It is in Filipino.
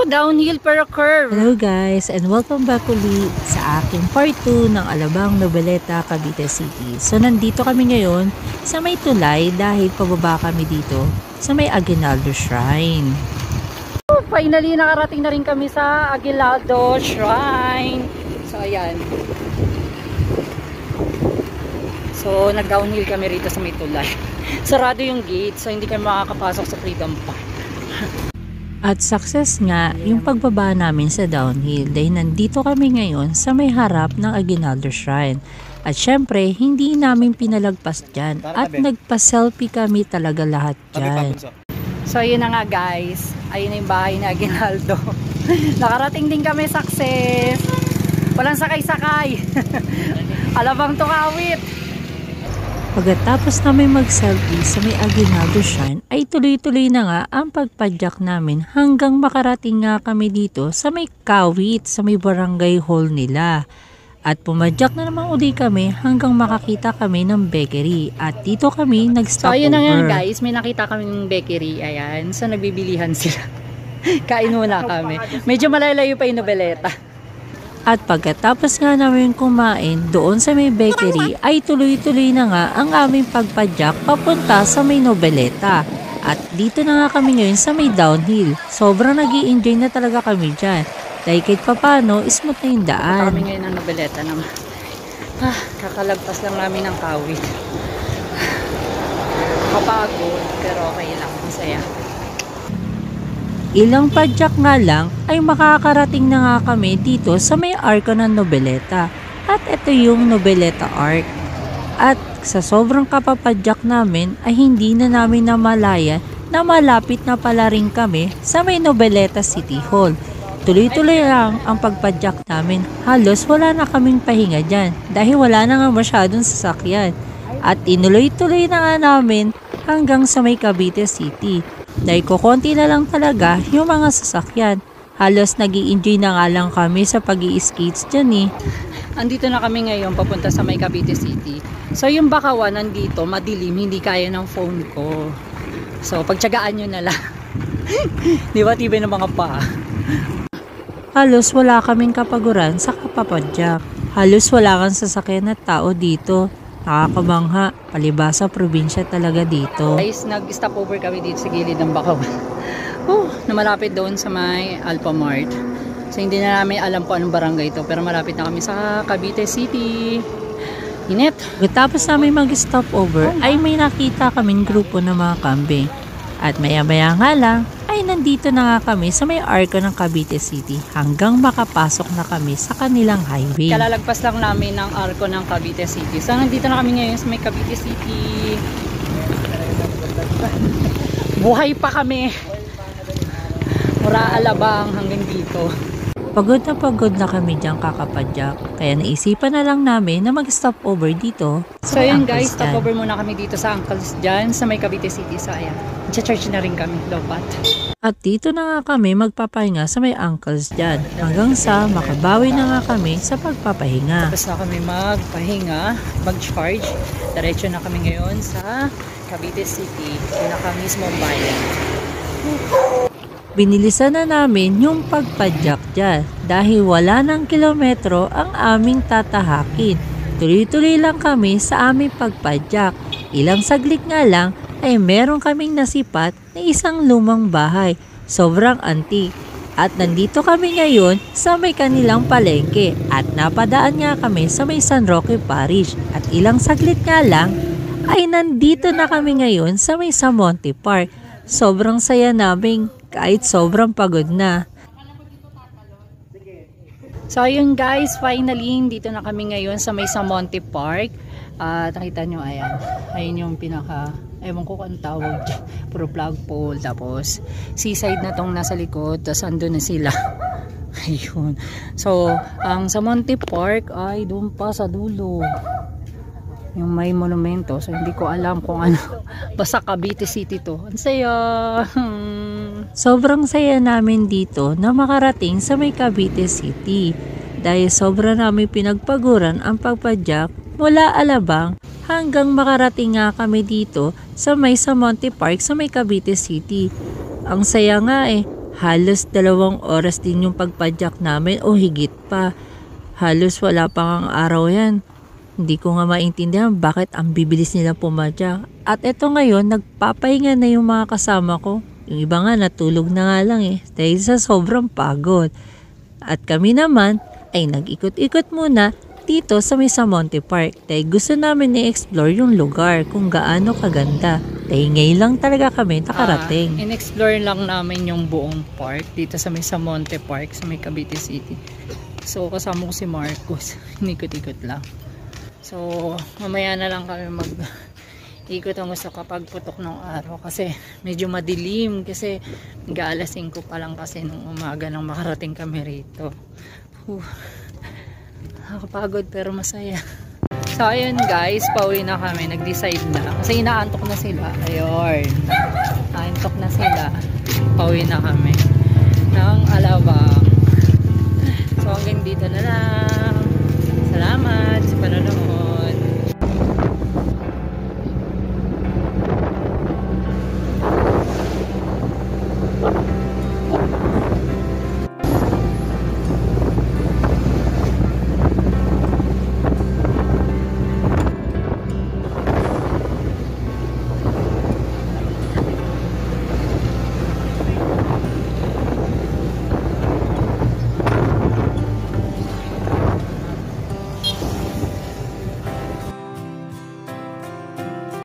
Downhill pero curve. Hello guys and welcome back ulit sa aking part 2 ng Alabang Noveleta, Cavite City. So nandito kami ngayon sa may tulay dahil pababa kami dito sa may Aguinaldo Shrine. Finally nakarating na rin kami sa Aguinaldo Shrine. So ayan. So nag-downhill kami rito sa may tulay. Sarado yung gate so hindi kami makakapasok sa Freedom Park. At success nga yung pagbaba namin sa downhill dahil nandito kami ngayon sa may harap ng Aguinaldo Shrine. At syempre, hindi namin pinalagpas dyan at nagpa-selfie kami talaga lahat dyan. So yun na nga guys, ayun na yung bahay na Aguinaldo. Nakarating din kami, success. Walang sakay-sakay. Alabang tukawit. Pagkatapos namin mag-selfie sa may Aguinaldo Shrine ay tuloy-tuloy na nga ang pagpadyak namin hanggang makarating nga kami dito sa may Kawit, sa may barangay hall nila. At pumadyak na naman uli kami hanggang makakita kami ng bakery at dito kami nag-stop over. So ayun na nga guys, may nakita kami ng bakery, ayan. So nagbibilihan sila. Kain muna kami. Medyo malalayo pa yung Noveleta. At pagkatapos nga namin kumain doon sa may bakery ay tuloy-tuloy na nga ang aming pagpadyak papunta sa may Noveleta. At dito na nga kami ngayon sa may downhill. Sobrang nag-i-enjoy na talaga kami dyan. Dahil kahit papano, smooth na yung daan. Kami ngayon ng Noveleta naman. Kakalagpas lang namin ng Kawit. Kapagod pero okay lang, masaya. Ilang padyak nga lang ay makakarating na nga kami dito sa may arko ng Noveleta. At ito yung Noveleta Arc. At sa sobrang kapapadyak namin ay hindi na namin namalayan na malapit na pala rin kami sa may Noveleta City Hall. Tuloy-tuloy lang ang pagpadyak namin. Halos wala na kaming pahinga dyan dahil wala na nga masyadong sasakyan. At inuloy-tuloy na nga namin hanggang sa may Cavite City. Dahil kukonti na lang talaga yung mga sasakyan. Halos nag-i-enjoy na nga lang kami sa pag-i-skates dyan eh. Andito na kami ngayon papunta sa may Cavite City. So yung Bakawan nandito, madilim, hindi kaya ng phone ko. So pagtyagaan nyo na lang. Di ba tibay ng mga paa? Halos wala kaming kapaguran sa kapapadyak. Halos wala kang sasakyan at tao dito. Nakakabangha, palibasa probinsya talaga dito. Guys, nag-stop over kami dito sa gilid ng Bakawan. Na malapit doon sa may Alphamart. So hindi na namin alam kung anong barangay ito, pero malapit na kami sa Cavite City. Init. Pagkatapos namin mag-stop over ay may nakita kaming grupo ng mga kambing. At maya-maya nga lang ay nandito na nga kami sa may arko ng Cavite City hanggang makapasok na kami sa kanilang highway. Kalalagpas lang namin ng arko ng Cavite City. So nandito na kami ngayon sa may Cavite City. Buhay pa kami. Mura Alabang hanggang dito. Pagod na kami dyan kakapadyak. Kaya naisipan na lang namin na mag-stop over dito. So yun guys, stop over muna kami dito sa Uncles dyan sa may Cavite City. So ayan, i-charge na rin kami, lopat. At dito na nga kami magpapahinga sa may Uncles dyan. Hanggang sa makabawi na nga kami sa pagpapahinga. Tapos na kami magpahinga, mag-charge. Diretso na kami ngayon sa Cavite City. Pinaka mismong bayan. Binilisan na namin yung pagpadyak dyan dahil wala ng kilometro ang aming tatahakin. Tuloy-tuloy lang kami sa aming pagpadyak. Ilang saglit nga lang ay meron kaming nasipat na isang lumang bahay. Sobrang antik. At nandito kami ngayon sa may kanilang palengke at napadaan nga kami sa may San Roque Parish. At ilang saglit nga lang ay nandito na kami ngayon sa may Samonte Park. Sobrang saya namin kahit sobrang pagod na. So ayun guys, finally dito na kami ngayon sa may Samonte Park. Nakita nyo, ayan. Ayun yung pinaka, ewan ko kung tawag dyan. Puro flagpole. Tapos seaside na tong nasa likod. Tapos andun na sila. Ayun. So ang Samonte Park ay doon pa sa dulo. Yung may monumento. So hindi ko alam kung ano. Basta Cavite City to. Ang saya. Sobrang saya namin dito na makarating sa may Cavite City. Dahil sobra namin pinagpaguran ang pagpadyak mula Alabang hanggang makarating nga kami dito sa may Samonte Park sa may Cavite City. Ang saya nga eh. Halos 2 oras din yung pagpadyak namin o higit pa. Halos wala pa ngang araw yan. Hindi ko nga maintindihan bakit ang bibilis nila pumadyak. At eto ngayon, nagpapahinga na yung mga kasama ko. Yung iba nga natulog na nga lang dahil sa sobrang pagod. At kami naman ay nag-ikot-ikot muna dito sa Misamonte Park dahil gusto namin i-explore yung lugar kung gaano kaganda. Dahil ngayon lang talaga kami nakarating. In-explore lang namin yung buong park dito sa Misamonte Park sa may Cavite City. So kasama ko si Marcos, inikot-ikot lang. So mamaya na lang kami ikot ang gusto kapag putok ng araw kasi medyo madilim kasi mag-aalas 5 pa lang kasi nung umaga nang makarating kami rito. Nakakapagod pero masaya. So ayun guys, pauwi na kami, nag-decide na kasi inaantok na sila. Ayun, naantok na sila, pauwi na kami ng Alabang. So hanggang dito na lang. Salamat sa panonood.